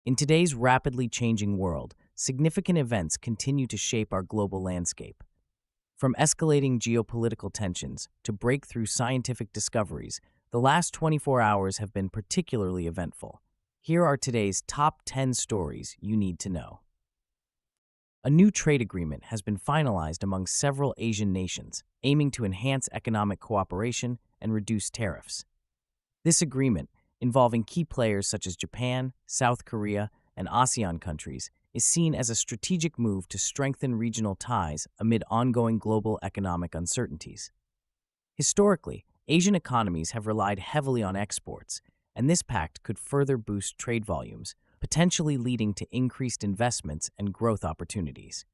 In today's rapidly changing world, significant events continue to shape our global landscape. From escalating geopolitical tensions to breakthrough scientific discoveries, the last 24 hours have been particularly eventful. Here are today's top 10 stories you need to know. A new trade agreement has been finalized among several Asian nations, aiming to enhance economic cooperation and reduce tariffs. This agreement, involving key players such as Japan, South Korea, and ASEAN countries, is seen as a strategic move to strengthen regional ties amid ongoing global economic uncertainties. Historically, Asian economies have relied heavily on exports, and this pact could further boost trade volumes, potentially leading to increased investments and growth opportunities.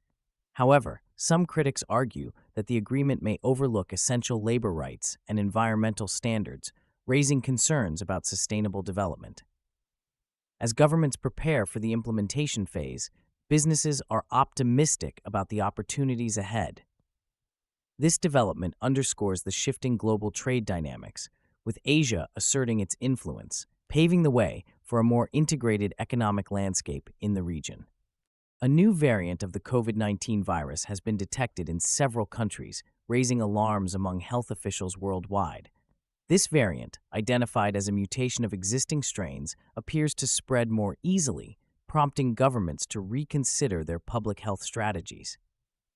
However, some critics argue that the agreement may overlook essential labor rights and environmental standards, raising concerns about sustainable development. As governments prepare for the implementation phase, businesses are optimistic about the opportunities ahead. This development underscores the shifting global trade dynamics, with Asia asserting its influence, paving the way for a more integrated economic landscape in the region. A new variant of the COVID-19 virus has been detected in several countries, raising alarms among health officials worldwide. This variant, identified as a mutation of existing strains, appears to spread more easily, prompting governments to reconsider their public health strategies.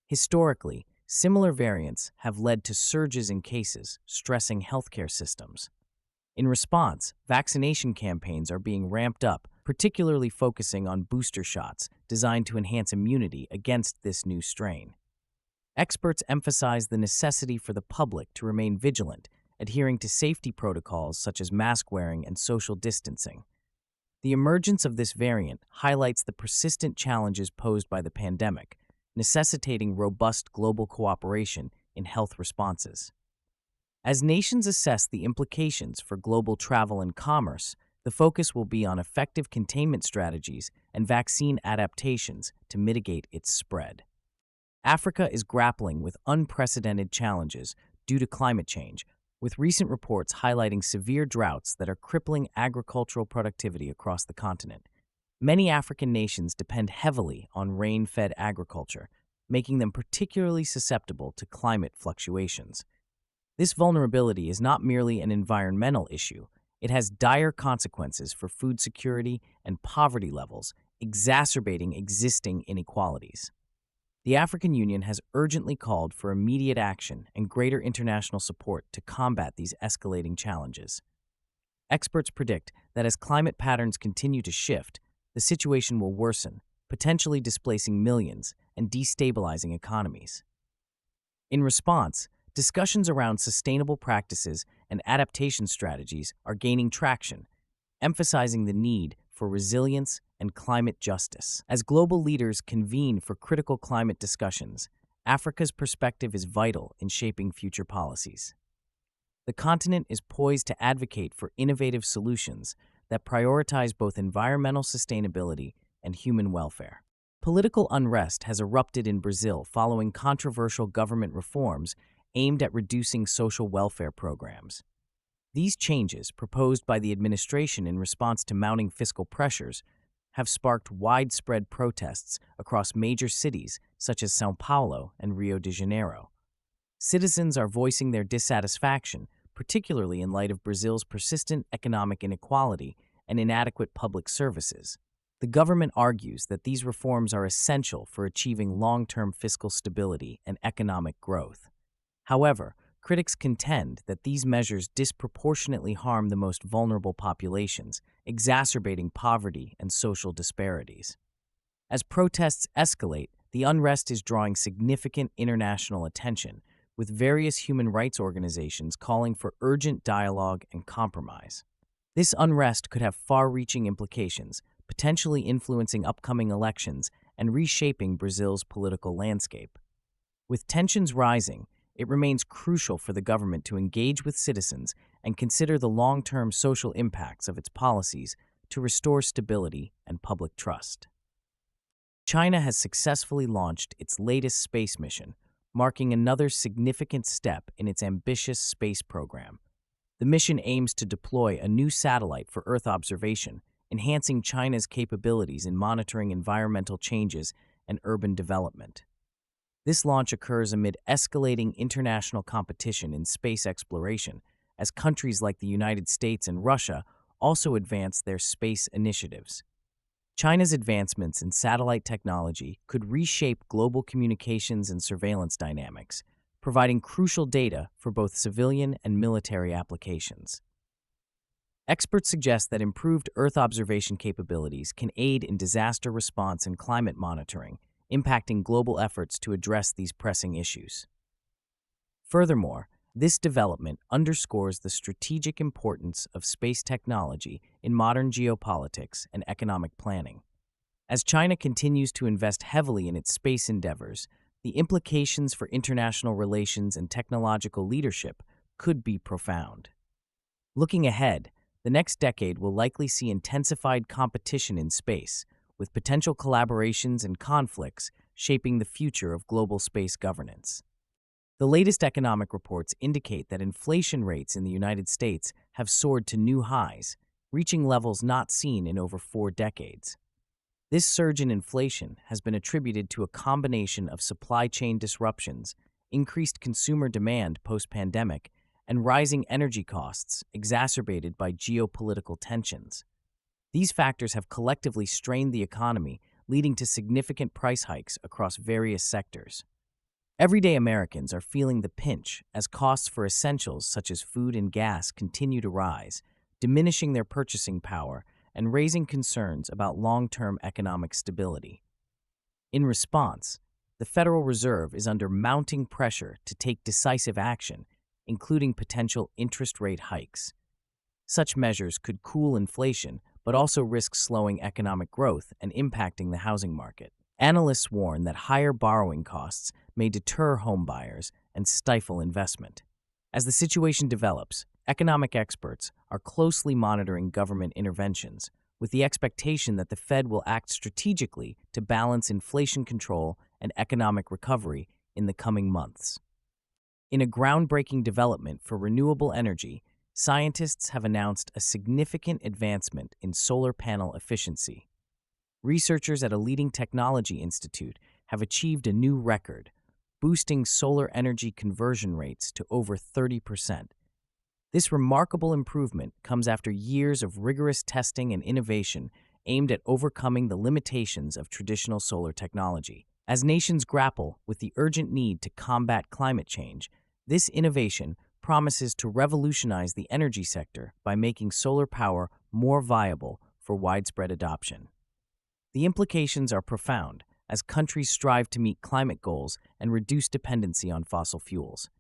Historically, similar variants have led to surges in cases, stressing healthcare systems. In response, vaccination campaigns are being ramped up, particularly focusing on booster shots designed to enhance immunity against this new strain. Experts emphasize the necessity for the public to remain vigilant, adhering to safety protocols such as mask wearing and social distancing. The emergence of this variant highlights the persistent challenges posed by the pandemic, necessitating robust global cooperation in health responses. As nations assess the implications for global travel and commerce, the focus will be on effective containment strategies and vaccine adaptations to mitigate its spread. Africa is grappling with unprecedented challenges due to climate change, with recent reports highlighting severe droughts that are crippling agricultural productivity across the continent. Many African nations depend heavily on rain-fed agriculture, making them particularly susceptible to climate fluctuations. This vulnerability is not merely an environmental issue, it has dire consequences for food security and poverty levels, exacerbating existing inequalities. The African Union has urgently called for immediate action and greater international support to combat these escalating challenges. Experts predict that as climate patterns continue to shift, the situation will worsen, potentially displacing millions and destabilizing economies. In response, discussions around sustainable practices and adaptation strategies are gaining traction, emphasizing the need for resilience and climate justice. As global leaders convene for critical climate discussions, Africa's perspective is vital in shaping future policies. The continent is poised to advocate for innovative solutions that prioritize both environmental sustainability and human welfare. Political unrest has erupted in Brazil following controversial government reforms aimed at reducing social welfare programs. These changes, proposed by the administration in response to mounting fiscal pressures, have sparked widespread protests across major cities such as São Paulo and Rio de Janeiro. Citizens are voicing their dissatisfaction, particularly in light of Brazil's persistent economic inequality and inadequate public services. The government argues that these reforms are essential for achieving long-term fiscal stability and economic growth. However, critics contend that these measures disproportionately harm the most vulnerable populations, exacerbating poverty and social disparities. As protests escalate, the unrest is drawing significant international attention, with various human rights organizations calling for urgent dialogue and compromise. This unrest could have far-reaching implications, potentially influencing upcoming elections and reshaping Brazil's political landscape. With tensions rising, it remains crucial for the government to engage with citizens and consider the long-term social impacts of its policies to restore stability and public trust. China has successfully launched its latest space mission, marking another significant step in its ambitious space program. The mission aims to deploy a new satellite for Earth observation, enhancing China's capabilities in monitoring environmental changes and urban development. This launch occurs amid escalating international competition in space exploration, as countries like the United States and Russia also advance their space initiatives. China's advancements in satellite technology could reshape global communications and surveillance dynamics, providing crucial data for both civilian and military applications. Experts suggest that improved Earth observation capabilities can aid in disaster response and climate monitoring, impacting global efforts to address these pressing issues. Furthermore, this development underscores the strategic importance of space technology in modern geopolitics and economic planning. As China continues to invest heavily in its space endeavors, the implications for international relations and technological leadership could be profound. Looking ahead, the next decade will likely see intensified competition in space, with potential collaborations and conflicts shaping the future of global space governance. The latest economic reports indicate that inflation rates in the United States have soared to new highs, reaching levels not seen in over 4 decades. This surge in inflation has been attributed to a combination of supply chain disruptions, increased consumer demand post-pandemic, and rising energy costs exacerbated by geopolitical tensions. These factors have collectively strained the economy, leading to significant price hikes across various sectors. Everyday Americans are feeling the pinch as costs for essentials such as food and gas continue to rise, diminishing their purchasing power and raising concerns about long-term economic stability. In response, the Federal Reserve is under mounting pressure to take decisive action, including potential interest rate hikes. Such measures could cool inflation, but also risk slowing economic growth and impacting the housing market. Analysts warn that higher borrowing costs may deter homebuyers and stifle investment. As the situation develops, economic experts are closely monitoring government interventions, with the expectation that the Fed will act strategically to balance inflation control and economic recovery in the coming months. In a groundbreaking development for renewable energy, scientists have announced a significant advancement in solar panel efficiency. Researchers at a leading technology institute have achieved a new record, boosting solar energy conversion rates to over 30%. This remarkable improvement comes after years of rigorous testing and innovation aimed at overcoming the limitations of traditional solar technology. As nations grapple with the urgent need to combat climate change, this innovation promises to revolutionize the energy sector by making solar power more viable for widespread adoption. The implications are profound as countries strive to meet climate goals and reduce dependency on fossil fuels.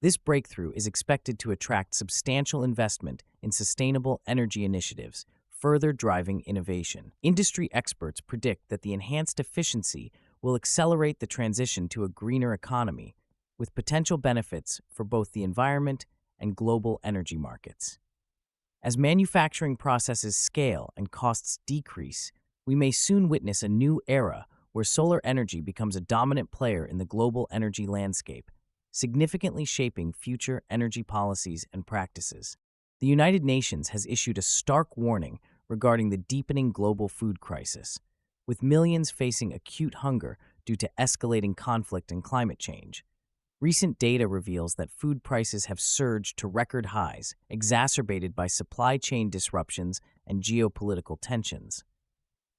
This breakthrough is expected to attract substantial investment in sustainable energy initiatives, further driving innovation. Industry experts predict that the enhanced efficiency will accelerate the transition to a greener economy, with potential benefits for both the environment and global energy markets. As manufacturing processes scale and costs decrease, we may soon witness a new era where solar energy becomes a dominant player in the global energy landscape, significantly shaping future energy policies and practices. The United Nations has issued a stark warning regarding the deepening global food crisis, with millions facing acute hunger due to escalating conflict and climate change. Recent data reveals that food prices have surged to record highs, exacerbated by supply chain disruptions and geopolitical tensions.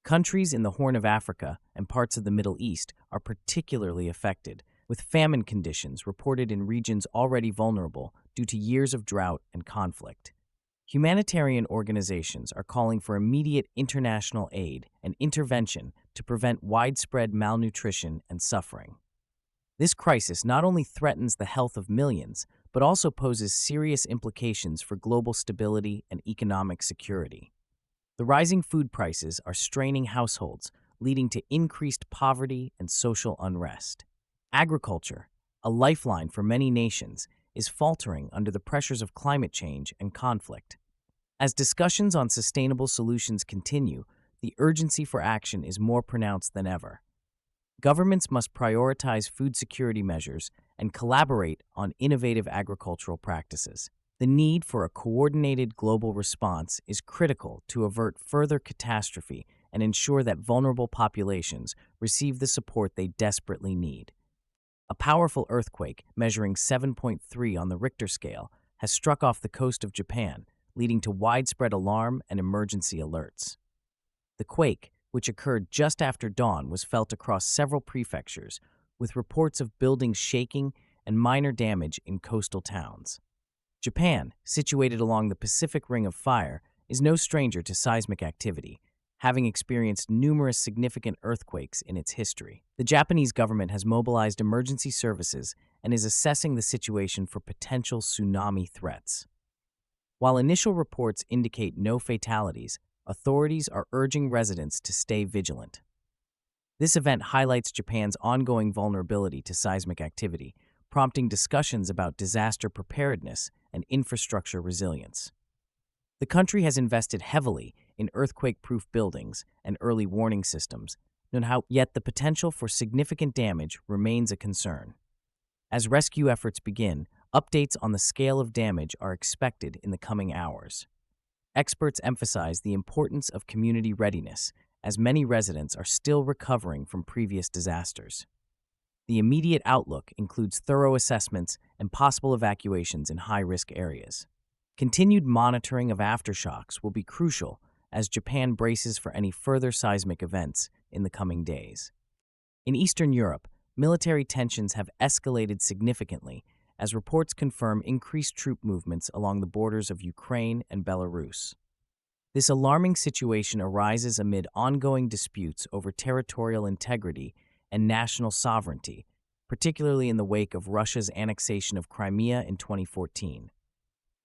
Countries in the Horn of Africa and parts of the Middle East are particularly affected, with famine conditions reported in regions already vulnerable due to years of drought and conflict. Humanitarian organizations are calling for immediate international aid and intervention to prevent widespread malnutrition and suffering. This crisis not only threatens the health of millions, but also poses serious implications for global stability and economic security. The rising food prices are straining households, leading to increased poverty and social unrest. Agriculture, a lifeline for many nations, is faltering under the pressures of climate change and conflict. As discussions on sustainable solutions continue, the urgency for action is more pronounced than ever. Governments must prioritize food security measures and collaborate on innovative agricultural practices. The need for a coordinated global response is critical to avert further catastrophe and ensure that vulnerable populations receive the support they desperately need. A powerful earthquake, measuring 7.3 on the Richter scale, has struck off the coast of Japan, leading to widespread alarm and emergency alerts. The quake, which occurred just after dawn, was felt across several prefectures, with reports of buildings shaking and minor damage in coastal towns. Japan, situated along the Pacific Ring of Fire, is no stranger to seismic activity, having experienced numerous significant earthquakes in its history. The Japanese government has mobilized emergency services and is assessing the situation for potential tsunami threats. While initial reports indicate no fatalities, authorities are urging residents to stay vigilant. This event highlights Japan's ongoing vulnerability to seismic activity, prompting discussions about disaster preparedness and infrastructure resilience. The country has invested heavily in earthquake-proof buildings and early warning systems, yet the potential for significant damage remains a concern. As rescue efforts begin, updates on the scale of damage are expected in the coming hours. Experts emphasize the importance of community readiness, as many residents are still recovering from previous disasters. The immediate outlook includes thorough assessments and possible evacuations in high-risk areas. Continued monitoring of aftershocks will be crucial as Japan braces for any further seismic events in the coming days. In Eastern Europe, military tensions have escalated significantly as reports confirm increased troop movements along the borders of Ukraine and Belarus. This alarming situation arises amid ongoing disputes over territorial integrity and national sovereignty, particularly in the wake of Russia's annexation of Crimea in 2014.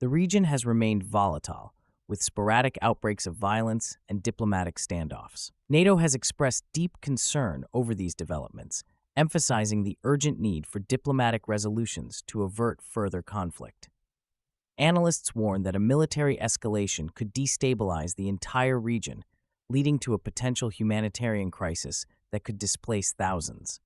The region has remained volatile, with sporadic outbreaks of violence and diplomatic standoffs. NATO has expressed deep concern over these developments, emphasizing the urgent need for diplomatic resolutions to avert further conflict. Analysts warn that a military escalation could destabilize the entire region, leading to a potential humanitarian crisis that could displace thousands.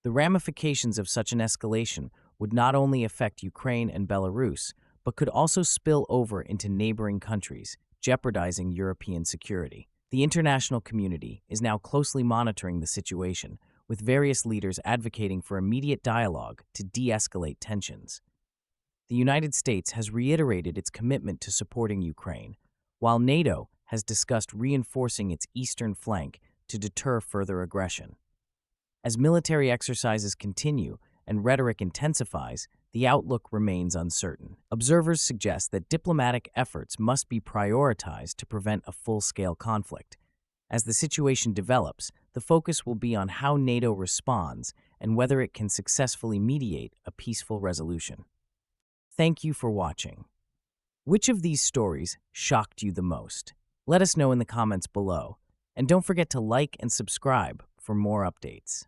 The ramifications of such an escalation would not only affect Ukraine and Belarus, but could also spill over into neighboring countries, jeopardizing European security. The international community is now closely monitoring the situation, with various leaders advocating for immediate dialogue to de-escalate tensions. The United States has reiterated its commitment to supporting Ukraine, while NATO has discussed reinforcing its eastern flank to deter further aggression. As military exercises continue and rhetoric intensifies, the outlook remains uncertain. Observers suggest that diplomatic efforts must be prioritized to prevent a full-scale conflict. As the situation develops, the focus will be on how NATO responds and whether it can successfully mediate a peaceful resolution. Thank you for watching. Which of these stories shocked you the most? Let us know in the comments below. And don't forget to like and subscribe for more updates.